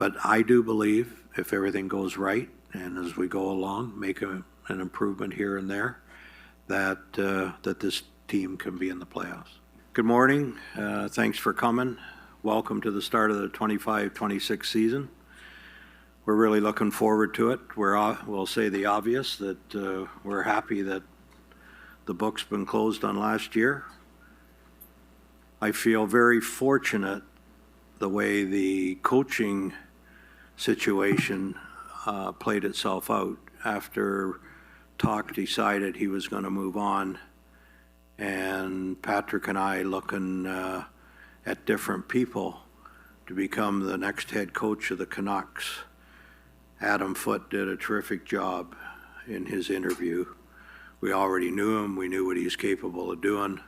But I do believe if everything goes right and as we go along, make an improvement here and there, that this team can be in the playoffs. Good morning. Thanks for coming. Welcome to the start of the 25-26 season. We're really looking forward to it. We'll say the obvious, that we're happy that the book's been closed on last year. I feel very fortunate the way the coaching situation played itself out after Talk decided he was going to move on, and Patrick and I looking at different people to become the next head coach of the Canucks. Adam Foote did a terrific job in his interview. We already knew him. We knew what he's capable of doing.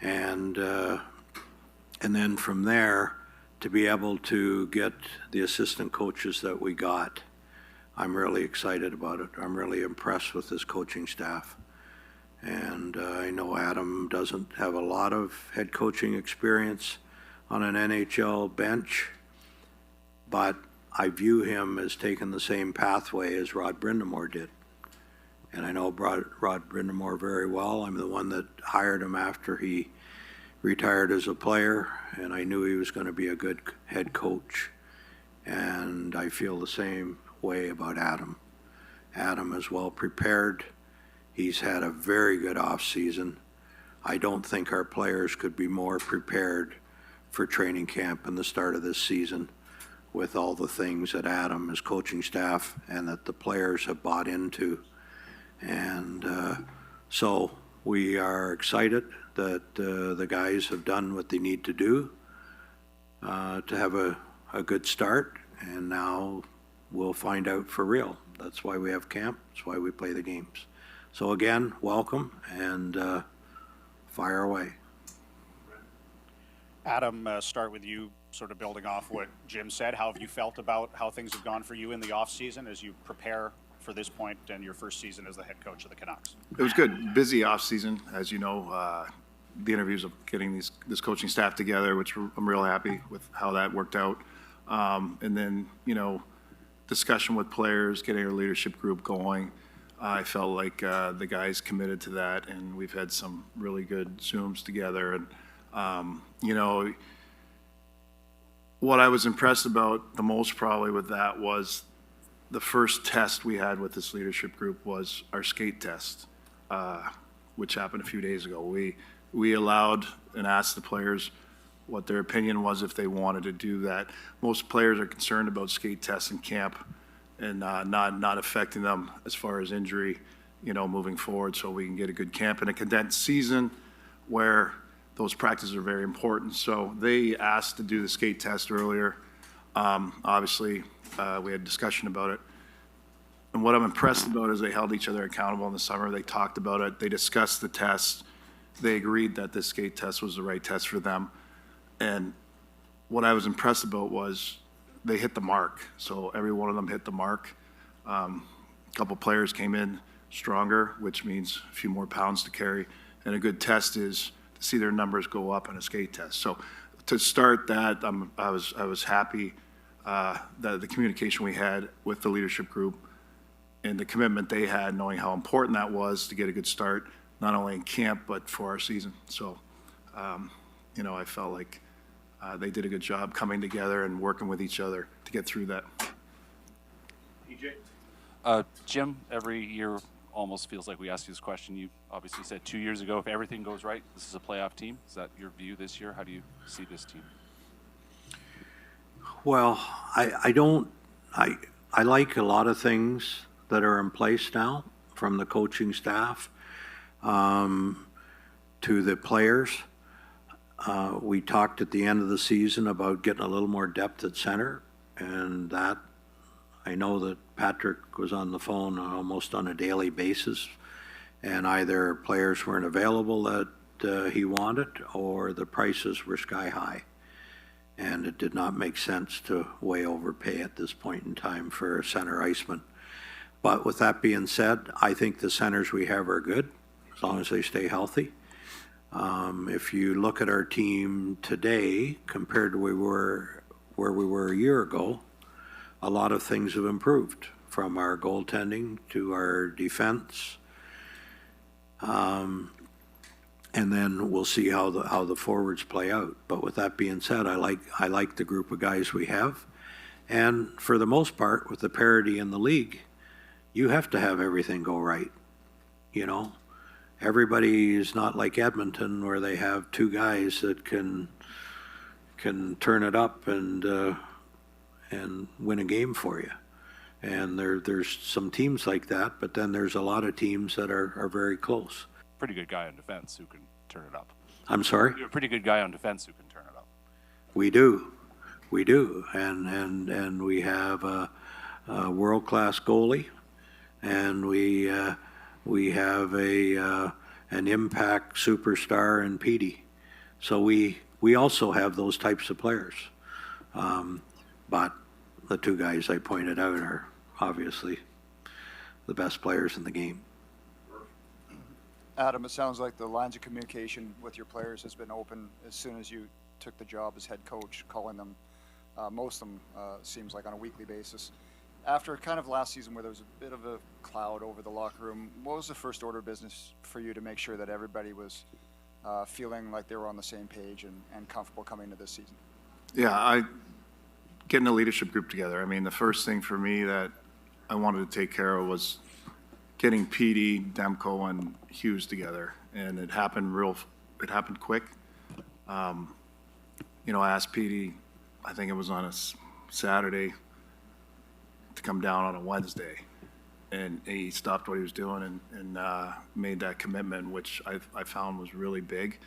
And then from there, to be able to get the assistant coaches that we got, I'm really excited about it. I'm really impressed with this coaching staff. And I know Adam doesn't have a lot of head coaching experience on an NHL bench, but I view him as taking the same pathway as Rod Brind'Amour did. And I know Rod Brind'Amour very well. I'm the one that hired him after he retired as a player, and I knew he was going to be a good head coach. And I feel the same way about Adam. Adam is well prepared. He's had a very good off season. I don't think our players could be more prepared for training camp and the start of this season with all the things that Adam, his coaching staff, and that the players have bought into. And so we are excited that the guys have done what they need to do to have a good start, and now we'll find out for real. That's why we have camp. That's why we play the games. So again, welcome, and fire away. Adam, start with you, sort of building off what Jim said. How have you felt about how things have gone for you in the off-season as you prepare for this point and your first season as the head coach of the Canucks? It was good. Busy off-season, as you know. The interviews of getting this coaching staff together, which I'm real happy with how that worked out. And then, discussion with players, getting our leadership group going. I felt like the guys committed to that, and we've had some really good Zooms together. And, what I was impressed about the most probably with that was the first test we had with this leadership group was our skate test, which happened a few days ago. We allowed and asked the players what their opinion was if they wanted to do that. Most players are concerned about skate tests in camp and not affecting them as far as injury, moving forward, so we can get a good camp in a condensed season where those practices are very important. So they asked to do the skate test earlier. Obviously, we had a discussion about it. And what I'm impressed about is they held each other accountable in the summer. They talked about it. They discussed the test. They agreed that this skate test was the right test for them. And what I was impressed about was they hit the mark. So every one of them hit the mark. A couple players came in stronger, which means a few more pounds to carry. And a good test is to see their numbers go up in a skate test. So to start that, I was happy that the communication we had with the leadership group and the commitment they had, knowing how important that was to get a good start, not only in camp, but for our season. So, I felt like they did a good job coming together and working with each other to get through that. PJ? Jim, every year almost feels like we ask you this question. You obviously said 2 years ago, if everything goes right, this is a playoff team. Is that your view this year? How do you see this team? Well, I like a lot of things that are in place now, from the coaching staff to the players. We talked at the end of the season about getting a little more depth at center, and that I know that Patrick was on the phone almost on a daily basis, and either players weren't available that he wanted, or the prices were sky high. And it did not make sense to way overpay at this point in time for a center iceman. But with that being said, I think the centers we have are good, as long as they stay healthy. If you look at our team today compared to where where we were a year ago, a lot of things have improved, from our goaltending to our defense. And then we'll see how the forwards play out. But with that being said, I like the group of guys we have. And for the most part, with the parity in the league, you have to have everything go right. You know, everybody is not like Edmonton, where they have two guys that can turn it up and win a game for you. And there's some teams like that, but then there's a lot of teams that are very close. Pretty good guy on defense who can turn it up. I'm sorry? You're a pretty good guy on defense who can turn it up. We do, and we have a world-class goalie, and we have an impact superstar in Petey. So we also have those types of players, but the two guys I pointed out are obviously the best players in the game. Adam, it sounds like the lines of communication with your players has been open as soon as you took the job as head coach, calling them, most of them seems like on a weekly basis. After kind of last season where there was a bit of a cloud over the locker room, what was the first order of business for you to make sure that everybody was feeling like they were on the same page and comfortable coming into this season? Yeah, getting a leadership group together. I mean, the first thing for me that I wanted to take care of was getting Petey, Demko, and Hughes together, and it happened quick. You know, I asked Petey, I think it was on a Saturday, to come down on a Wednesday, and he stopped what he was doing and made that commitment, which I found was really big.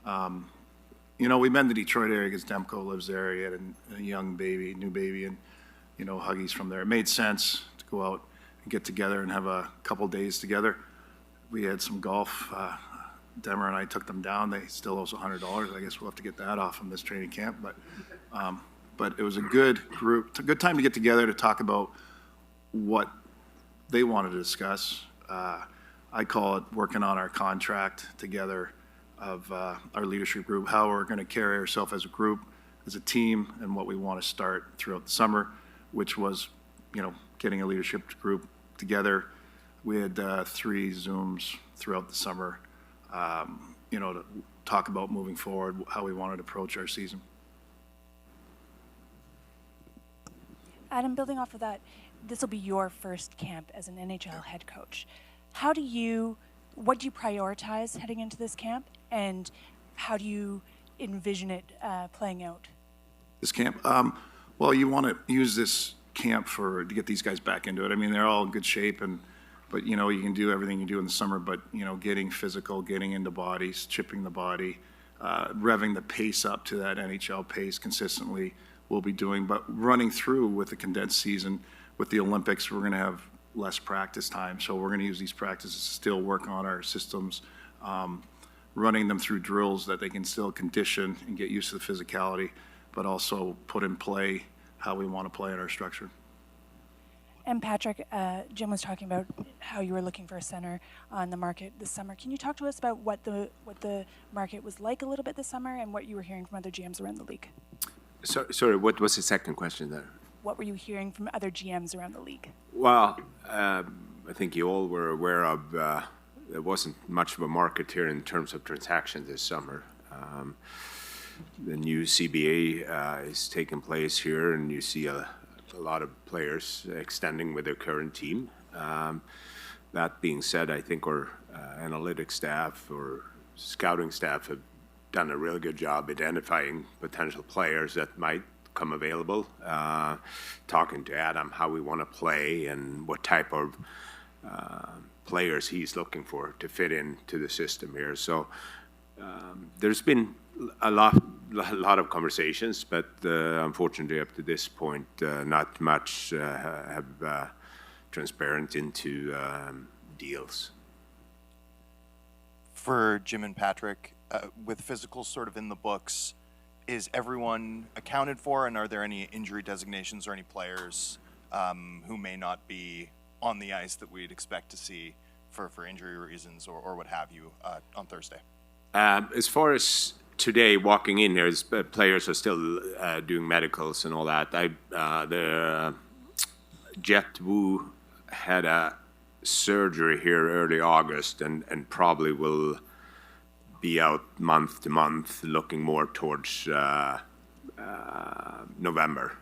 You know, we met in the Detroit area because Demko lives there. He had a young baby, new baby, and, you know, Huggy's from there. It made sense to go out and get together and have a couple days together. We had some golf. Demer and I took them down. They still owe us $100. I guess we'll have to get that off from this training camp. But it was a good group. It's a good time to get together to talk about what they wanted to discuss. I call it working on our contract together of our leadership group, how we're going to carry ourselves as a group, as a team, and what we want to start throughout the summer, which was, you know, getting a leadership group together. We had 3 Zooms throughout the summer, you know, to talk about moving forward, how we wanted to approach our season. Adam, building off of that, this will be your first camp as an NHL head coach. What do you prioritize heading into this camp, and how do you envision it playing out? This camp, well, you want to use this camp to get these guys back into it. I mean, they're all in good shape, but you know, you can do everything you do in the summer, but you know, getting physical, getting into bodies, chipping the body, revving the pace up to that NHL pace consistently, we'll be doing. But running through with the condensed season, with the Olympics, we're going to have less practice time, so we're going to use these practices to still work on our systems, running them through drills that they can still condition and get used to the physicality, but also put in play how we want to play in our structure. And Patrick, Jim was talking about how you were looking for a center on the market this summer. Can you talk to us about what the market was like a little bit this summer, and what you were hearing from other GMs around the league? Sorry, what was the second question there? What were you hearing from other GMs around the league? Well, I think you all were aware of there wasn't much of a market here in terms of transactions this summer. The new CBA is taking place here, and you see a lot of players extending with their current team. That being said, I think our analytics staff or scouting staff have done a really good job identifying potential players that might come available, talking to Adam how we want to play and what type of players he's looking for to fit into the system here. So there's been a lot of conversations, but unfortunately up to this point, not much have transparent into deals. For Jim and Patrick, with physical sort of in the books, is everyone accounted for, and are there any injury designations or any players who may not be on the ice that we'd expect to see for injury reasons or what have you on Thursday? As far as today, walking in here, players are still doing medicals and all that. Jet Wu had a surgery here early August and probably will be out month to month, looking more towards November.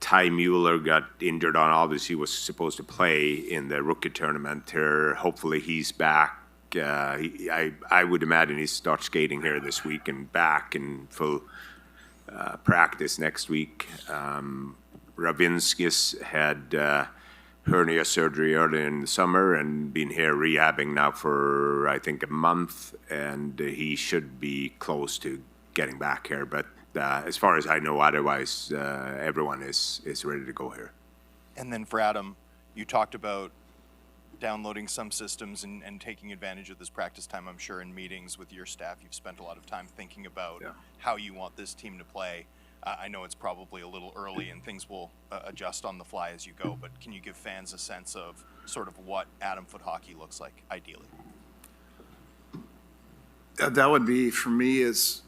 Ty Mueller got injured on, obviously was supposed to play in the rookie tournament here. Hopefully he's back. I would imagine he starts skating here this week and back in full practice next week. Ravinskis had hernia surgery early in the summer and been here rehabbing now for, I think, a month, and he should be close to getting back here. But as far as I know, otherwise, everyone is ready to go here. And then for Adam, you talked about downloading some systems and taking advantage of this practice time. I'm sure in meetings with your staff, you've spent a lot of time thinking about how you want this team to play. I know it's probably a little early and things will adjust on the fly as you go, but can you give fans a sense of sort of what Adam Foot hockey looks like, ideally? That would be, for me, is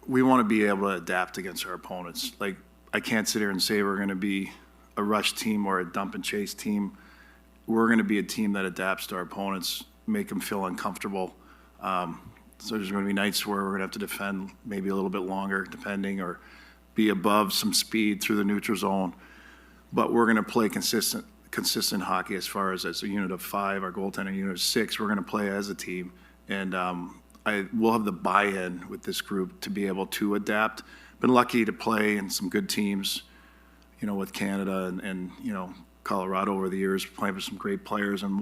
we want to be able to adapt against our opponents. Like, I can't sit here and say we're going to be a rush team or a dump and chase team. We're going to be a team that adapts to our opponents, make them feel uncomfortable. So there's going to be nights where we're going to have to defend maybe a little bit longer, depending, or be above some speed through the neutral zone. But we're going to play consistent hockey as far as a unit of 5, our goaltender unit of 6. We're going to play as a team, and I will have the buy-in with this group to be able to adapt. Been lucky to play in some good teams, you know, with Canada and you know, Colorado over the years, playing with some great players. And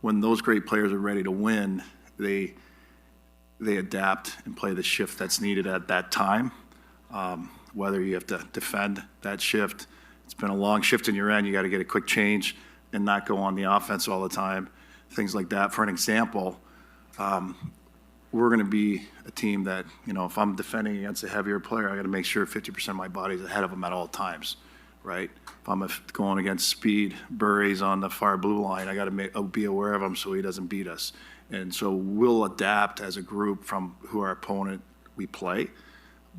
when those great players are ready to win, they adapt and play the shift that's needed at that time. Whether you have to defend that shift, it's been a long shift in your end, you got to get a quick change and not go on the offense all the time, things like that. For an example, we're going to be a team that, you know, if I'm defending against a heavier player, I got to make sure 50% of my body's ahead of him at all times, right? If I'm going against speed, Burry's on the far blue line, I got to be aware of him so he doesn't beat us. And so we'll adapt as a group from who our opponent we play.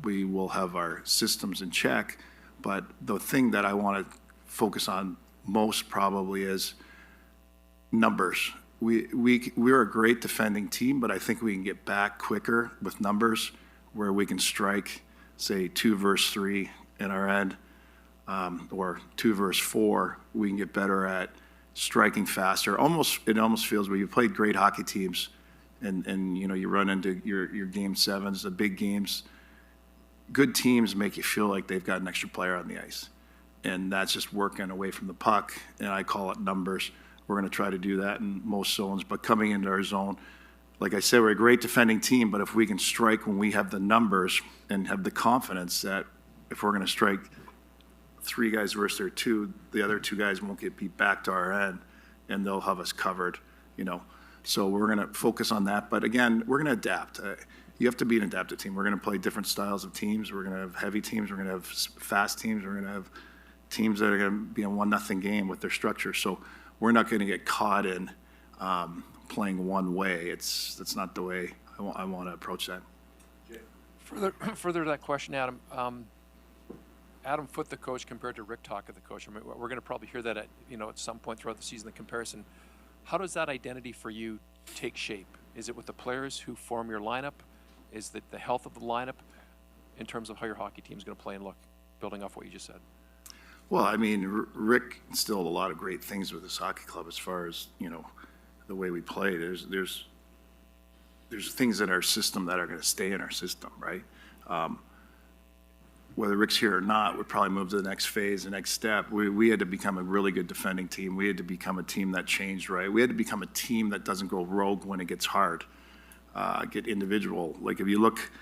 We will have our systems in check, but the thing that I want to focus on most probably is numbers. We're a great defending team, but I think we can get back quicker with numbers where we can strike, say, 2 versus 3 in our end, or 2 versus 4. We can get better at striking faster. It almost feels where you played great hockey teams and you know, you run into your game 7s, the big games. Good teams make you feel like they've got an extra player on the ice. And that's just working away from the puck, and I call it numbers. We're going to try to do that in most zones, but coming into our zone, like I said, we're a great defending team, but if we can strike when we have the numbers and have the confidence that if we're going to strike 3 guys versus their 2, the other 2 guys won't get beat back to our end, and they'll have us covered, you know. So we're going to focus on that. But again, we're going to adapt. You have to be an adaptive team. We're going to play different styles of teams. We're going to have heavy teams. We're going to have fast teams. We're going to have teams that are going to be a 1-0 game with their structure. So we're not going to get caught in playing one way. That's not the way I want to approach that. Further to that question, Adam. Adam Foote, the coach, compared to Rick Tocchet, the coach. I mean, we're going to probably hear that at some point throughout the season, the comparison. How does that identity for you take shape? Is it with the players who form your lineup? Is it the health of the lineup in terms of how your hockey team is going to play and look, building off what you just said? Well, I mean, Rick instilled a lot of great things with this hockey club as far as, you know, the way we play. There's things in our system that are going to stay in our system, right? Whether Rick's here or not, we'd probably move to the next phase, the next step. We had to become a really good defending team. We had to become a team that changed, right? We had to become a team that doesn't go rogue when it gets hard, get individual. Like if you look,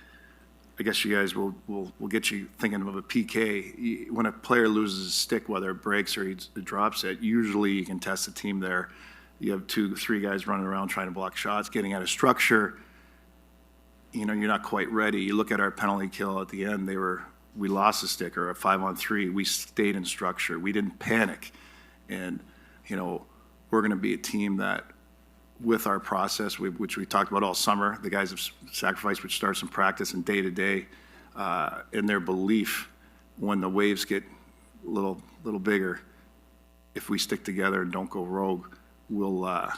I guess you guys will get you thinking of a PK. When a player loses a stick, whether it breaks or he drops it, usually you can test the team there. You have 2-3 guys running around trying to block shots, getting out of structure. You know, you're not quite ready. You look at our penalty kill at the end, we lost a stick or a 5-on-3. We stayed in structure. We didn't panic. And, you know, we're going to be a team that with our process, which we talked about all summer, the guys have sacrificed, which starts in practice and day to day, in their belief when the waves get a little bigger, if we stick together and don't go rogue, we'll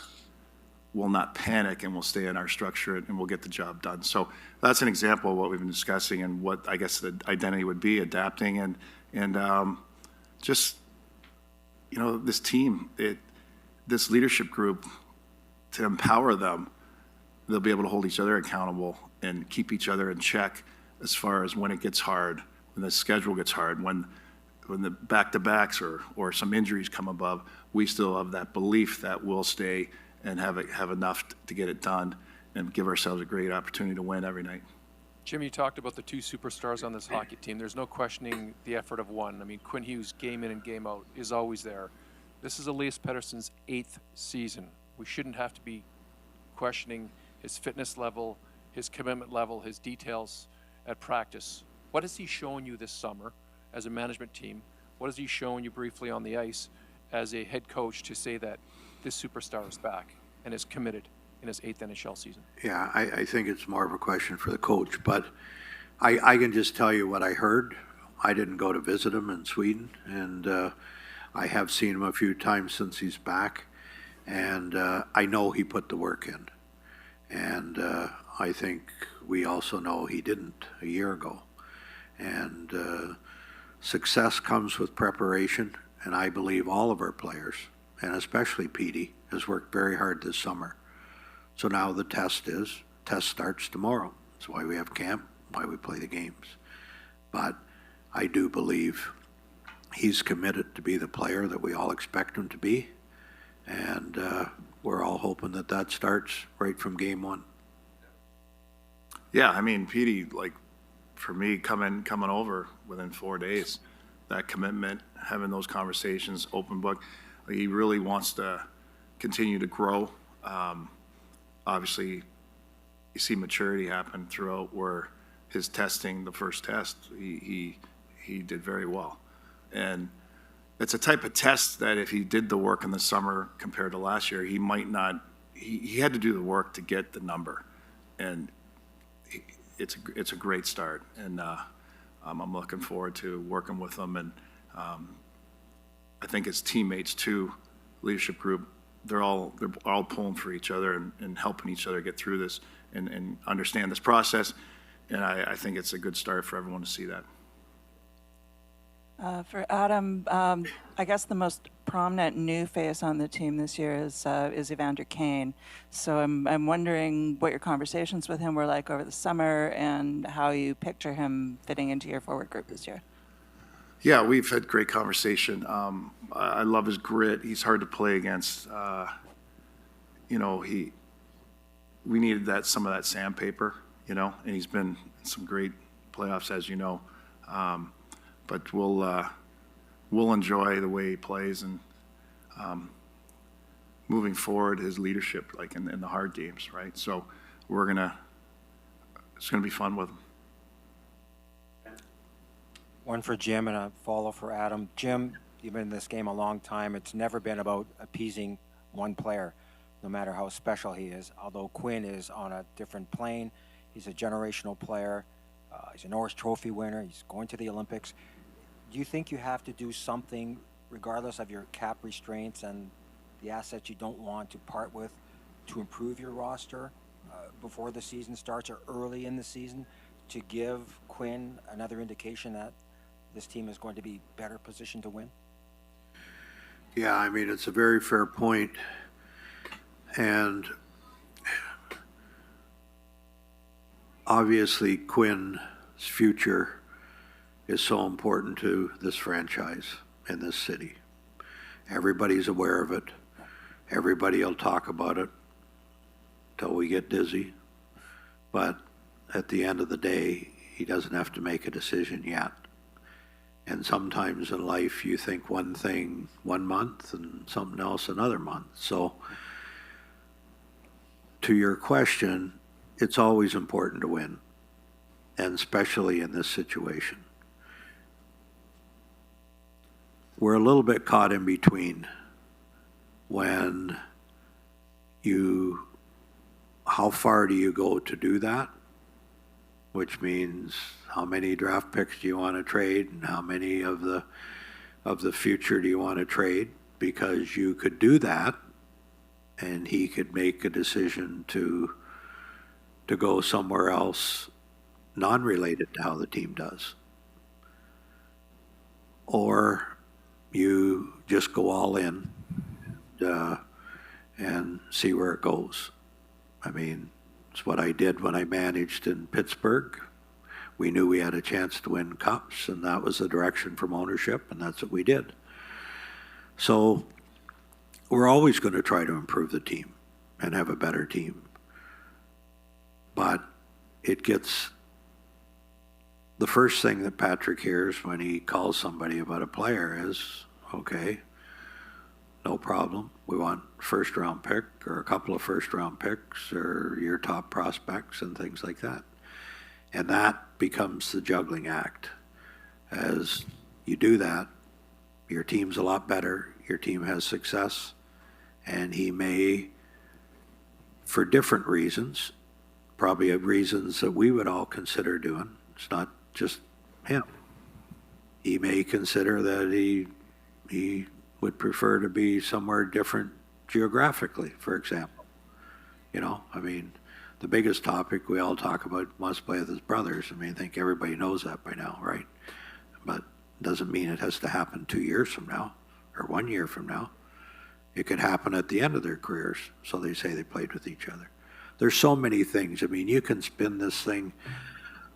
not panic and we'll stay in our structure and we'll get the job done. So that's an example of what we've been discussing and what I guess the identity would be, adapting and just, you know, this team, this leadership group, to empower them, they'll be able to hold each other accountable and keep each other in check as far as when it gets hard, when the schedule gets hard, when the back-to-backs or some injuries come above, we still have that belief that we'll stay and have enough to get it done and give ourselves a great opportunity to win every night. Jim, you talked about the two superstars on this hockey team. There's no questioning the effort of one. I mean, Quinn Hughes, game in and game out, is always there. This is Elias Pettersson's 8th season. We shouldn't have to be questioning his fitness level, his commitment level, his details at practice. What has he shown you this summer as a management team? What has he shown you briefly on the ice as a head coach to say that this superstar is back and is committed in his 8th NHL season? Yeah, I think it's more of a question for the coach, but I can just tell you what I heard. I didn't go to visit him in Sweden, and I have seen him a few times since he's back, and I know he put the work in. And I think we also know he didn't a year ago. And success comes with preparation, and I believe all of our players, and especially Petey, has worked very hard this summer. So now the test starts tomorrow. That's why we have camp, why we play the games. But I do believe he's committed to be the player that we all expect him to be. And we're all hoping that starts right from game one. Yeah, I mean, Petey, like, for me, coming over within 4 days, that commitment, having those conversations, open book, he really wants to continue to grow. Obviously, you see maturity happen throughout where his testing, the first test, he did very well. And it's a type of test that if he did the work in the summer compared to last year, he might not, he had to do the work to get the number. And it's a great start. And I'm looking forward to working with him. And I think his teammates too, leadership group, they're all pulling for each other and helping each other get through this and understand this process. And I think it's a good start for everyone to see that. For Adam, I guess the most prominent new face on the team this year is Evander Kane. So I'm wondering what your conversations with him were like over the summer and how you picture him fitting into your forward group this year. Yeah, we've had great conversation. I love his grit. He's hard to play against. You know, we needed some of that sandpaper, you know, and he's been in some great playoffs, as you know. But we'll enjoy the way he plays and moving forward, his leadership, like in the hard games, right? So it's gonna be fun with him. One for Jim and a follow for Adam. Jim, you've been in this game a long time. It's never been about appeasing one player, no matter how special he is. Although Quinn is on a different plane, he's a generational player. He's a Norris Trophy winner. He's going to the Olympics. Do you think you have to do something, regardless of your cap restraints and the assets you don't want to part with, to improve your roster before the season starts or early in the season to give Quinn another indication that this team is going to be better positioned to win? Yeah, I mean, it's a very fair point. And obviously Quinn's future is so important to this franchise in this city. Everybody's aware of it. Everybody will talk about it till we get dizzy. But at the end of the day, he doesn't have to make a decision yet. And sometimes in life you think one thing 1 month and something else another month. So to your question, it's always important to win, and especially in this situation. We're a little bit caught in between when how far do you go to do that? Which means how many draft picks do you want to trade, and how many of the future do you want to trade? Because you could do that, and he could make a decision to go somewhere else, non-related to how the team does. Or you just go all in and see where it goes. I mean, it's what I did when I managed in Pittsburgh. We knew we had a chance to win cups, and that was the direction from ownership, and that's what we did. So we're always going to try to improve the team and have a better team. But it gets, the first thing that Patrick hears when he calls somebody about a player is, okay, no problem. We want first round pick or a couple of first round picks or your top prospects and things like that. And that becomes the juggling act. As you do that, your team's a lot better, your team has success, and he may, for different reasons, probably reasons that we would all consider doing, it's not just him. He may consider that he would prefer to be somewhere different geographically, for example. You know, I mean, the biggest topic we all talk about must play with his brothers. I mean, I think everybody knows that by now, right? But doesn't mean it has to happen 2 years from now or 1 year from now. It could happen at the end of their careers, so they say they played with each other. There's so many things. I mean, you can spin this thing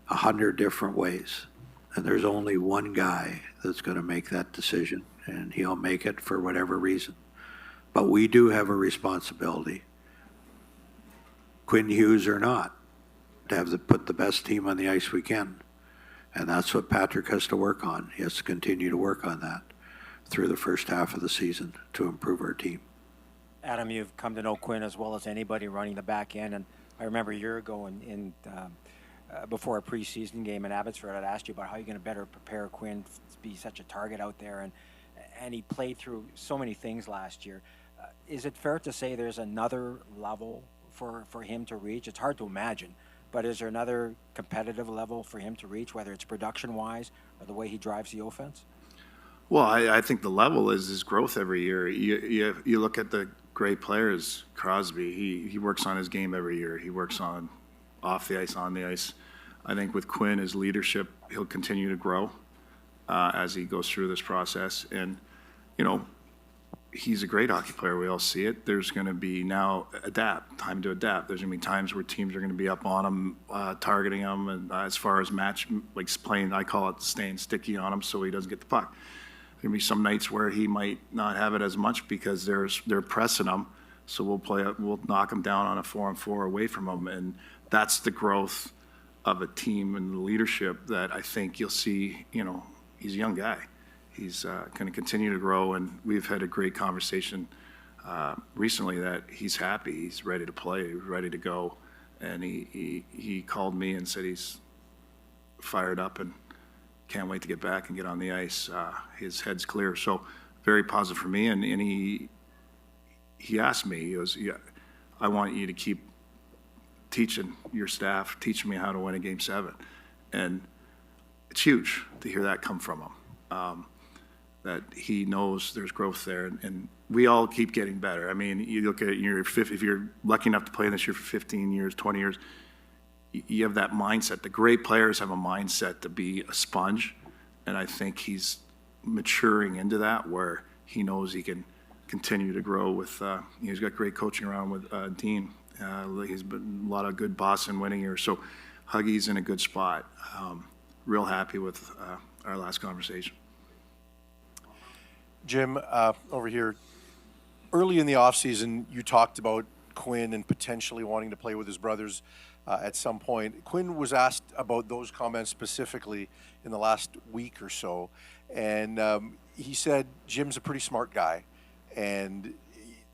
100 different ways, and there's only one guy that's going to make that decision, and he'll make it for whatever reason. But we do have a responsibility, Quinn Hughes or not, to have put the best team on the ice we can. And that's what Patrick has to work on. He has to continue to work on that through the first half of the season to improve our team. Adam, you've come to know Quinn as well as anybody running the back end, and I remember a year ago before a preseason game in Abbotsford, I'd asked you about how you're going to better prepare Quinn to be such a target out there, and he played through so many things last year. Is it fair to say there's another level for him to reach? It's hard to imagine, but is there another competitive level for him to reach, whether it's production-wise or the way he drives the offense? Well, I think the level is his growth every year. You look at the great players, Crosby, he works on his game every year. He works on off the ice, on the ice. I think with Quinn, his leadership, he'll continue to grow as he goes through this process. And, you know, he's a great hockey player. We all see it. There's going to be now time to adapt. There's going to be times where teams are going to be up on him, targeting him, and as far as match, like playing, I call it staying sticky on him so he doesn't get the puck. There'll be some nights where he might not have it as much because they're pressing him, so we'll knock him down on a 4-on-4 away from him, and that's the growth of a team and the leadership that I think you'll see. You know, he's a young guy. He's going to continue to grow, and we've had a great conversation recently that he's happy, he's ready to play, he's ready to go, and he called me and said he's fired up and can't wait to get back and get on the ice. His head's clear, so very positive for me. And he asked me, he goes, "Yeah, I want you to keep teaching your staff, teaching me how to win a Game 7." And it's huge to hear that come from him. That he knows there's growth there, and we all keep getting better. I mean, you look at it, if you're lucky enough to play this year for 15 years, 20 years, you have that mindset. The great players have a mindset to be a sponge, and I think he's maturing into that where he knows he can continue to grow with, he's got great coaching around with Dean. He's been a lot of good Boston winning years, so Huggy's in a good spot. Real happy with our last conversation. Jim, over here, early in the offseason, you talked about Quinn and potentially wanting to play with his brothers at some point. Quinn was asked about those comments specifically in the last week or so, and he said Jim's a pretty smart guy, and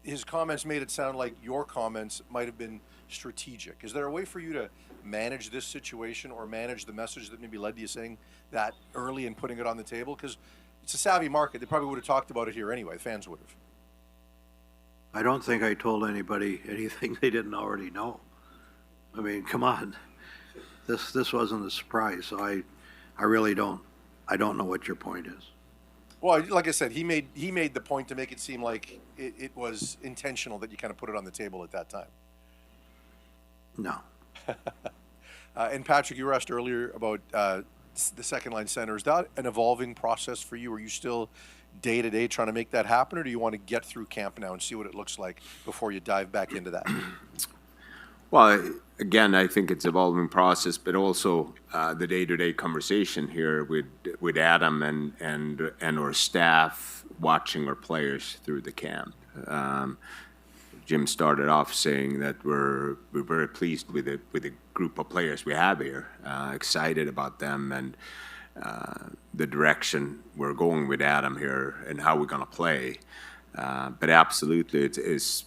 his comments made it sound like your comments might have been strategic. Is there a way for you to manage this situation or manage the message that maybe led to you saying that early and putting it on the table? Because it's a savvy market. They probably would have talked about it here anyway. The fans would have. I don't think I told anybody anything they didn't already know. I mean, come on. This wasn't a surprise, so I really don't know what your point is. Well, like I said, he made the point to make it seem like it was intentional that you kind of put it on the table at that time. No. And Patrick, you were asked earlier about the second line center. Is that an evolving process for you? Are you still day to day trying to make that happen, or do you want to get through camp now and see what it looks like before you dive back into that? Well, again, I think it's evolving process, but also the day-to-day conversation here with Adam and our staff watching our players through the camp. Jim started off saying that we're very pleased with the group of players we have here, excited about them and the direction we're going with Adam here and how we're going to play. But absolutely, it's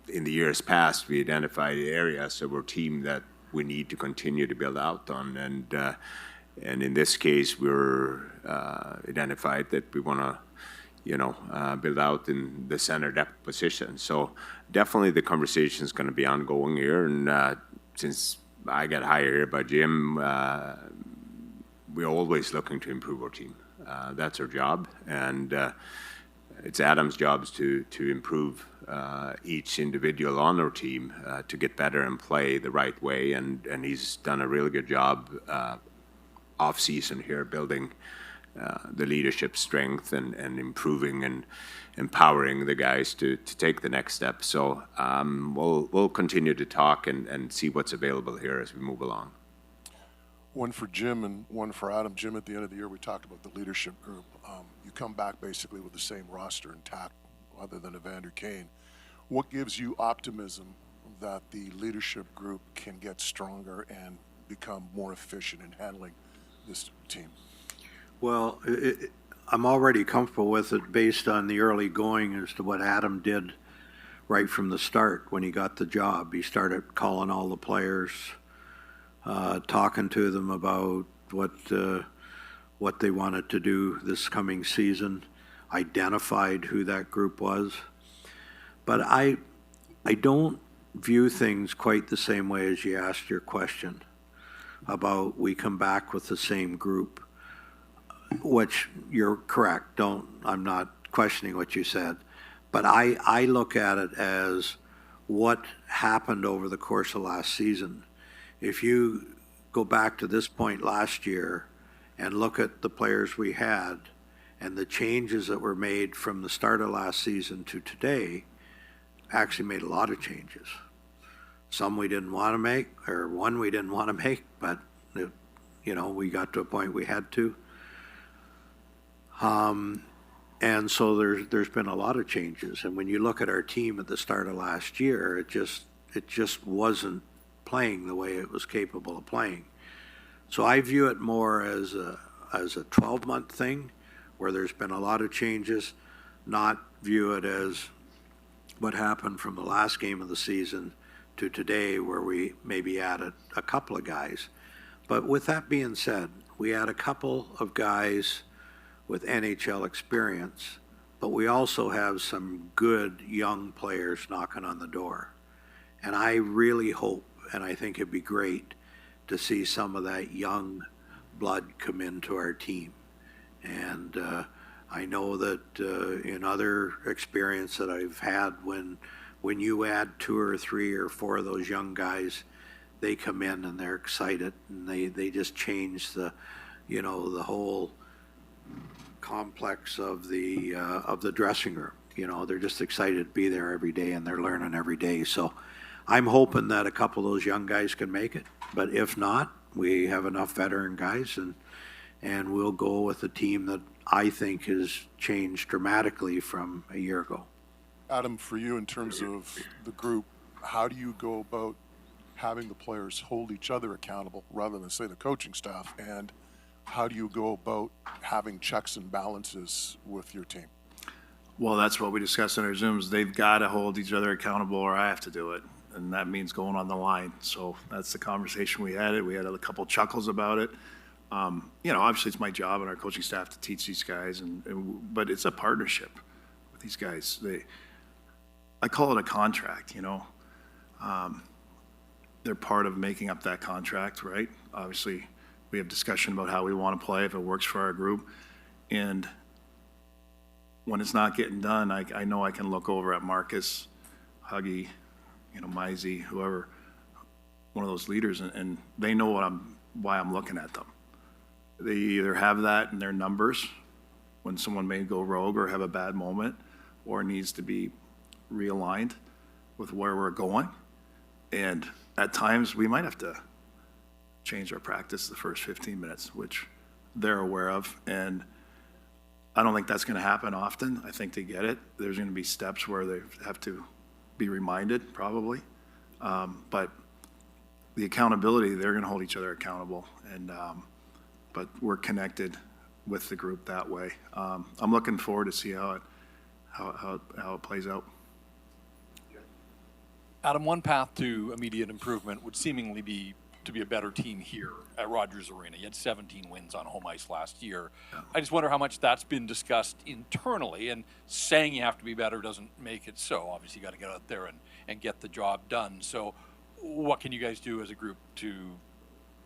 in the years past, we identified areas of our team that we need to continue to build out on, and in this case, we're identified that we want to, build out in the center depth position. So definitely, the conversation is going to be ongoing here, and since I got hired here by Jim, we're always looking to improve our team. That's our job, and it's Adam's job to improve each individual on our team to get better and play the right way, and he's done a really good job off season here building the leadership strength and improving and empowering the guys to take the next step. So we'll continue to talk and see what's available here as we move along. One for Jim and one for Adam. Jim, at the end of the year, we talked about the leadership group. You come back basically with the same roster intact, other than Evander Kane. What gives you optimism that the leadership group can get stronger and become more efficient in handling this team? Well, I'm already comfortable with it based on the early going as to what Adam did right from the start when he got the job. He started calling all the players, talking to them about what they wanted to do this coming season, identified who that group was. But I don't view things quite the same way as you asked your question about we come back with the same group, which you're correct. I'm not questioning what you said, but I look at it as what happened over the course of last season. If you go back to this point last year and look at the players we had and the changes that were made from the start of last season to today, actually made a lot of changes. Some we didn't want to make, or one we didn't want to make, but we got to a point we had to. And so there's been a lot of changes. And when you look at our team at the start of last year, it just wasn't playing the way it was capable of playing. So I view it more as a 12-month thing where there's been a lot of changes, not view it as what happened from the last game of the season to today where we maybe added a couple of guys. But with that being said, we had a couple of guys with NHL experience, but we also have some good young players knocking on the door. And I really hope, and I think it'd be great to see some of that young blood come into our team. And I know that in other experience that I've had, when you add 2 or 3 or 4 of those young guys, they come in and they're excited and they just change the whole complex of the dressing room. They're just excited to be there every day and they're learning every day. So I'm hoping that a couple of those young guys can make it, but if not, we have enough veteran guys and we'll go with a team that I think has changed dramatically from a year ago. Adam, for you, in terms of the group, how do you go about having the players hold each other accountable rather than, say, the coaching staff? And how do you go about having checks and balances with your team? Well, that's what we discussed in our Zooms. They've got to hold each other accountable or I have to do it. And that means going on the line. So that's the conversation we had. We had a couple chuckles about it. Obviously it's my job and our coaching staff to teach these guys, but it's a partnership with these guys. I call it a contract, you know. They're part of making up that contract, right? Obviously, we have discussion about how we want to play, if it works for our group. And when it's not getting done, I know I can look over at Marcus, Huggy, you know, Mizey, whoever, one of those leaders, and they know why I'm looking at them. They either have that in their numbers when someone may go rogue or have a bad moment, or needs to be realigned with where we're going. And at times, we might have to change our practice the first 15 minutes, which they're aware of. And I don't think that's going to happen often. I think they get it. There's going to be steps where they have to be reminded, probably. But the accountability, they're going to hold each other accountable. And but we're connected with the group that way. I'm looking forward to see how it plays out. Adam, one path to immediate improvement would seemingly be to be a better team here at Rogers Arena. You had 17 wins on home ice last year. I just wonder how much that's been discussed internally, and saying you have to be better doesn't make it so. Obviously, you got to get out there and get the job done. So what can you guys do as a group to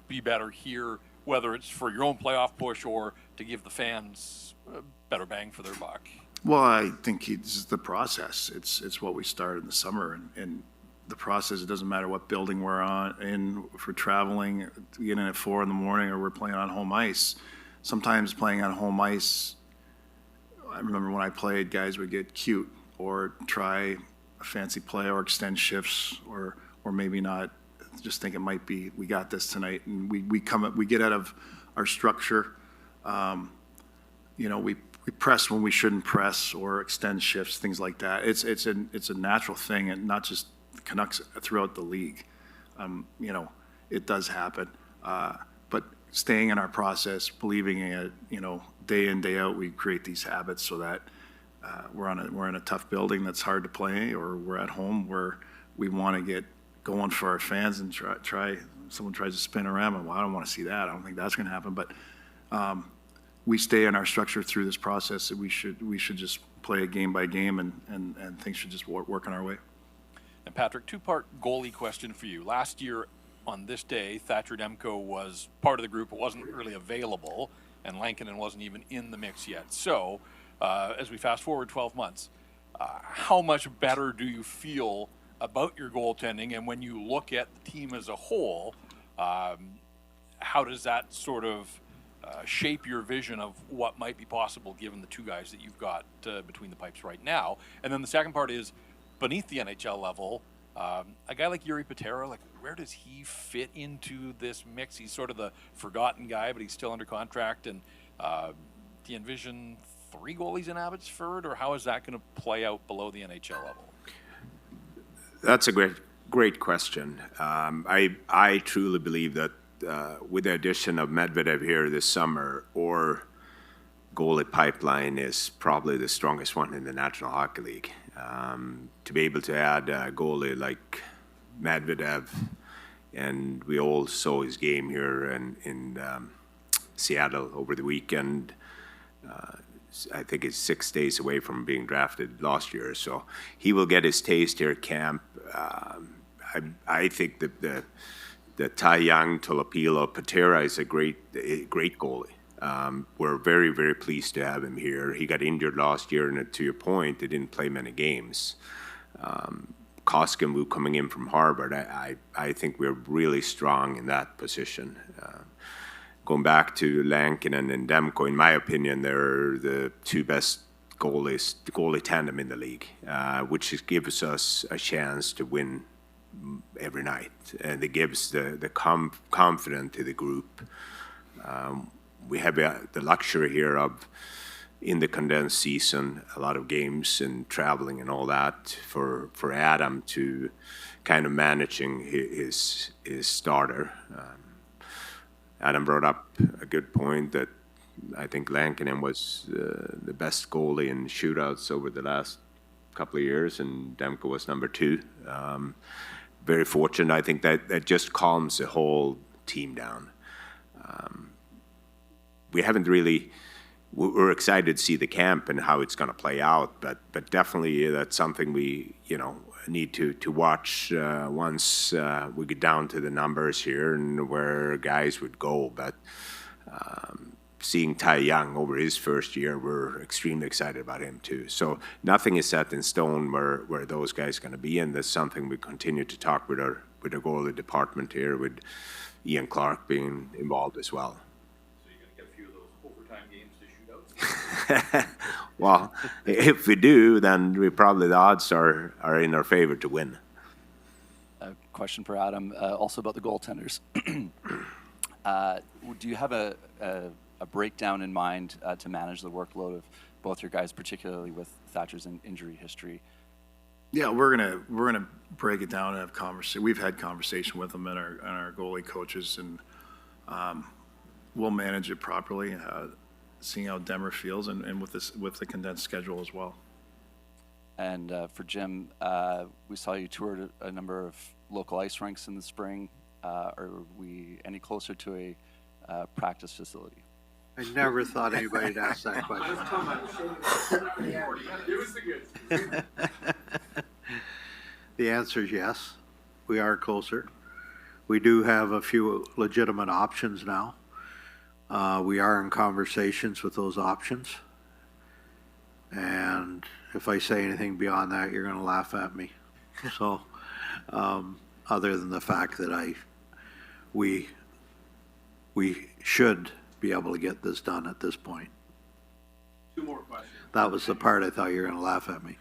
be better here, whether it's for your own playoff push or to give the fans a better bang for their buck? Well, I think it's the process. It's what we started in the summer, and the process. It doesn't matter what building we're in for traveling, getting in at 4 a.m, or we're playing on home ice. Sometimes playing on home ice, I remember when I played, guys would get cute or try a fancy play or extend shifts or maybe not. Just think it might be, we got this tonight, and we get out of our structure. You know, we press when we shouldn't press or extend shifts, things like that. It's a natural thing, and not just the Canucks, throughout the league. You know, it does happen. But staying in our process, believing in it, you know, day in, day out, we create these habits so that we're in a tough building that's hard to play, or we're at home where we want to get going for our fans and try someone tries to spin around, and well, I don't want to see that. I don't think that's going to happen. But we stay in our structure through this process. That we should just play it game by game, and things should just work on our way. And Patrick, two-part goalie question for you. Last year on this day, Thatcher Demko was part of the group, but wasn't really available, and Lankinen wasn't even in the mix yet. So as we fast forward 12 months, how much better do you feel about your goaltending? And when you look at the team as a whole, how does that sort of shape your vision of what might be possible given the two guys that you've got between the pipes right now? And then the second part is, beneath the NHL level, a guy like Yuri Patera, like, where does he fit into this mix? He's sort of the forgotten guy, but he's still under contract. And do you envision 3 goalies in Abbotsford, or how is that going to play out below the NHL level? That's a great question. I truly believe that with the addition of Medvedev here this summer, our goalie pipeline is probably the strongest one in the National Hockey League. To be able to add a goalie like Medvedev, and we all saw his game here in Seattle over the weekend. I think it's 6 days away from being drafted last year, so he will get his taste here at camp. I think that the Tai Young, Tolopilo, Patera is a great goalie. We're very, very pleased to have him here. He got injured last year, and to your point, he didn't play many games. Koskinen coming in from Harvard, I think we're really strong in that position. Going back to Lankinen and Demko, in my opinion, they're the 2 best goalies, the goalie tandem in the league, which gives us a chance to win every night, and it gives the confidence to the group. We have the luxury here of, in the condensed season, a lot of games and traveling and all that for Adam to kind of managing his starter. Adam brought up a good point that I think Lankinen was the best goalie in shootouts over the last couple of years, and Demko was number 2. Very fortunate. I think that just calms the whole team down. We haven't really we're excited to see the camp and how it's going to play out. But definitely that's something we need to watch once we get down to the numbers here and where guys would go. But seeing Ty Young over his first year, we're extremely excited about him too. So nothing is set in stone where those guys are going to be, and that's something we continue to talk with our goalie department here, with Ian Clark being involved as well. So you're going to get a few of those overtime games to shoot out? Well, if we do, then the odds are in our favor to win. A question for Adam, also about the goaltenders. Do you have a breakdown in mind to manage the workload of both your guys, particularly with Thatcher's injury history? Yeah, we're gonna break it down and have conversation. We've had conversation with them and our goalie coaches, and we'll manage it properly. Seeing how Demmer feels, and with the condensed schedule as well. And for Jim, we saw you toured a number of local ice rinks in the spring. Are we any closer to a practice facility? I never thought anybody'd ask that question. The answer is yes. We are closer. We do have a few legitimate options now. We are in conversations with those options. And if I say anything beyond that, you're going to laugh at me. So, other than the fact that we should be able to get this done at this point. Two more questions. That was the part I thought you were going to laugh at me.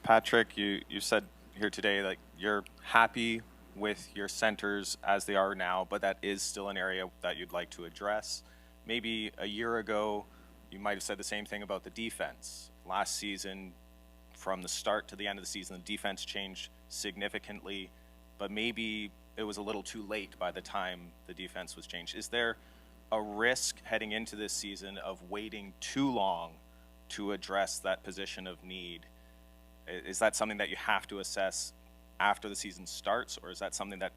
Patrick, you said here today that you're happy with your centers as they are now, but that is still an area that you'd like to address. Maybe a year ago, you might have said the same thing about the defense. Last season, from the start to the end of the season, the defense changed significantly, but maybe it was a little too late by the time the defense was changed. Is there a risk heading into this season of waiting too long to address that position of need? Is that something that you have to assess after the season starts, or is that something that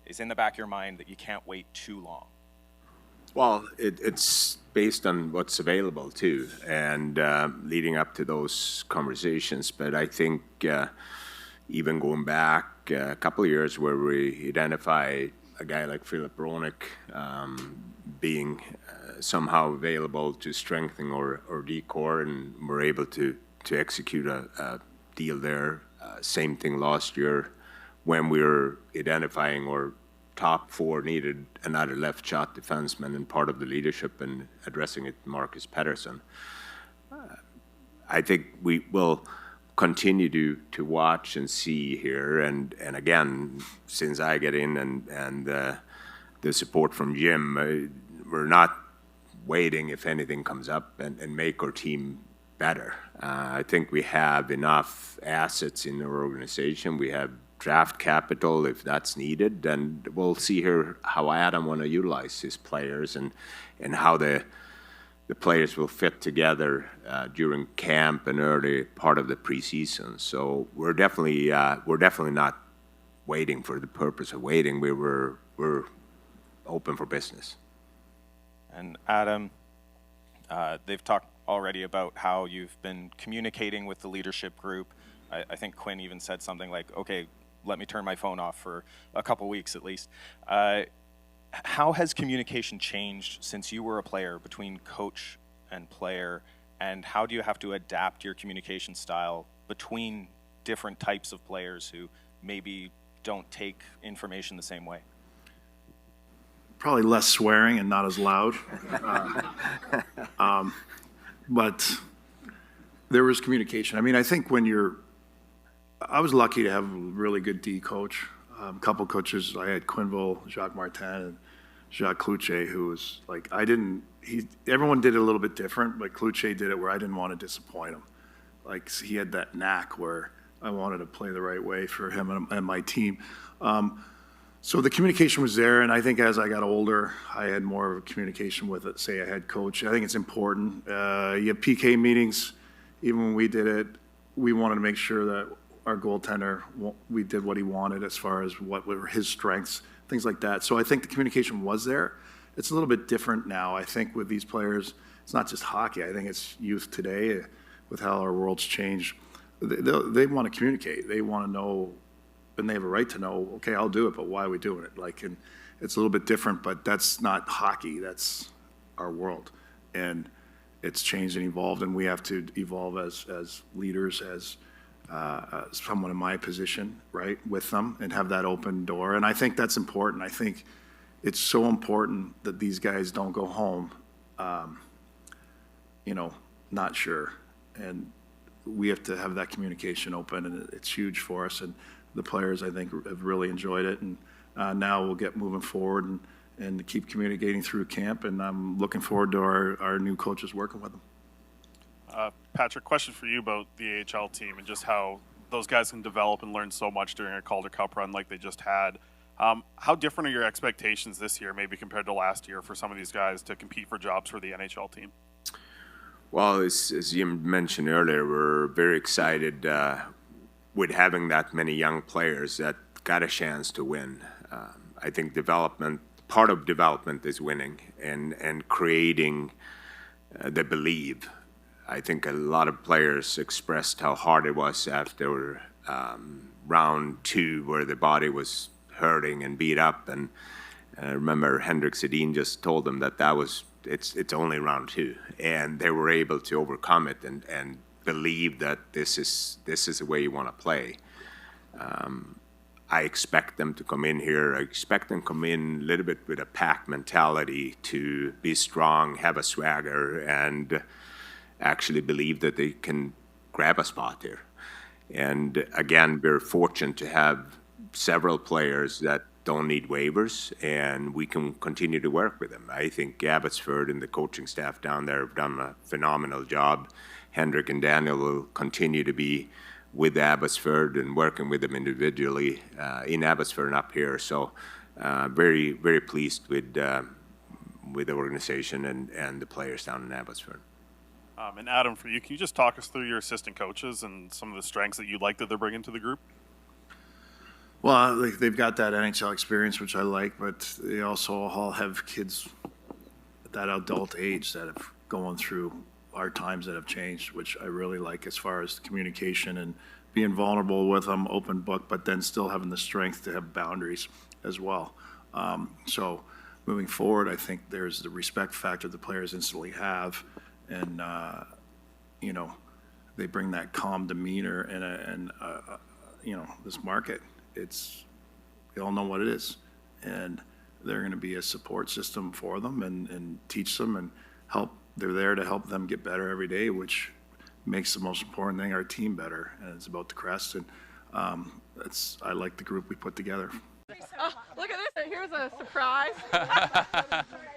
is in the back of your mind that you can't wait too long? Well, it's based on what's available too, and leading up to those conversations. But I think even going back a couple of years where we identify a guy like Philip Roenick being somehow available to strengthen our decor, and we're able to execute a deal there. Same thing last year when we were identifying our top four needed another left shot defenseman, and part of the leadership and addressing it, Marcus Pettersson. I think we will continue to watch and see here, and again, since I get in and the support from Jim, we're not waiting if anything comes up and make our team better. I think we have enough assets in our organization. We have draft capital if that's needed, and we'll see here how Adam want to utilize his players and how the players will fit together during camp and early part of the preseason. So we're definitely not waiting for the purpose of waiting. We're open for business. And Adam, they've talked already about how you've been communicating with the leadership group. I think Quinn even said something like, okay, let me turn my phone off for a couple weeks at least. How has communication changed since you were a player between coach and player, and how do you have to adapt your communication style between different types of players who maybe don't take information the same way? Probably less swearing and not as loud. But there was communication. I mean, I think I was lucky to have a really good D coach. A couple coaches, I had Quinville, Jacques Martin, and Jacques Cloutier, who was like, everyone did it a little bit different, but Cloutier did it where I didn't want to disappoint him. Like, he had that knack where I wanted to play the right way for him and my team. So the communication was there, and I think as I got older, I had more of a communication with, say, a head coach. I think it's important. You have PK meetings. Even when we did it, we wanted to make sure that our goaltender, we did what he wanted as far as what were his strengths, things like that. So I think the communication was there, it's a little bit different now. I think with these players, it's not just hockey. I think it's youth today with how our world's changed. They want to communicate. They want to know, and they have a right to know, okay, I'll do it, but why are we doing it? Like, and it's a little bit different, but that's not hockey. That's our world. And it's changed and evolved, and we have to evolve as leaders, as someone in my position, right, with them, and have that open door. And I think that's important. I think it's so important that these guys don't go home, not sure. And we have to have that communication open, and it's huge for us. And the players, I think, have really enjoyed it. And now we'll get moving forward and keep communicating through camp. And I'm looking forward to our new coaches working with them. Patrick, question for you about the AHL team and just how those guys can develop and learn so much during a Calder Cup run like they just had. How different are your expectations this year, maybe compared to last year, for some of these guys to compete for jobs for the NHL team? Well, as Jim mentioned earlier, we're very excited with having that many young players that got a chance to win. I think part of development is winning and creating the belief. I think a lot of players expressed how hard it was after round 2, where the body was hurting and beat up. And I remember Henrik Sedin just told them that it's only round 2, and they were able to overcome it and believe that this is the way you want to play. I expect them to come in here. I expect them to come in a little bit with a pack mentality, to be strong, have a swagger, and actually believe that they can grab a spot here. And again, we're fortunate to have several players that don't need waivers, and we can continue to work with them. I think Abbotsford and the coaching staff down there have done a phenomenal job. Hendrik and Daniel will continue to be with Abbotsford and working with them individually in Abbotsford and up here. So very, very pleased with the organization and the players down in Abbotsford. And Adam, for you, can you just talk us through your assistant coaches and some of the strengths that you like that they're bringing to the group? Well, they've got that NHL experience, which I like, but they also all have kids at that adult age that have gone through our times that have changed, which I really like as far as communication and being vulnerable with them, open book, but then still having the strength to have boundaries as well. So moving forward, I think there's the respect factor the players instantly have, and they bring that calm demeanor and this market. They all know what it is, and they're going to be a support system for them and teach them and help. They're there to help them get better every day, which makes the most important thing, our team, better. And it's about the crest, and I like the group we put together. Oh, look at this! Here's a surprise.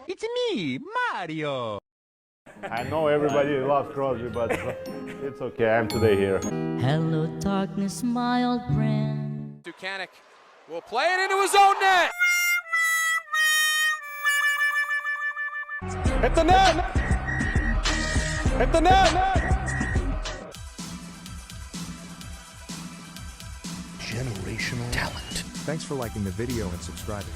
It's me, Mario. I know everybody loves Crosby, but it's okay. I'm today here. Hello, darkness, my old friend. Dukanik will play it into his own net. Hit the net! Hit the net! Generational talent. Thanks for liking the video and subscribing.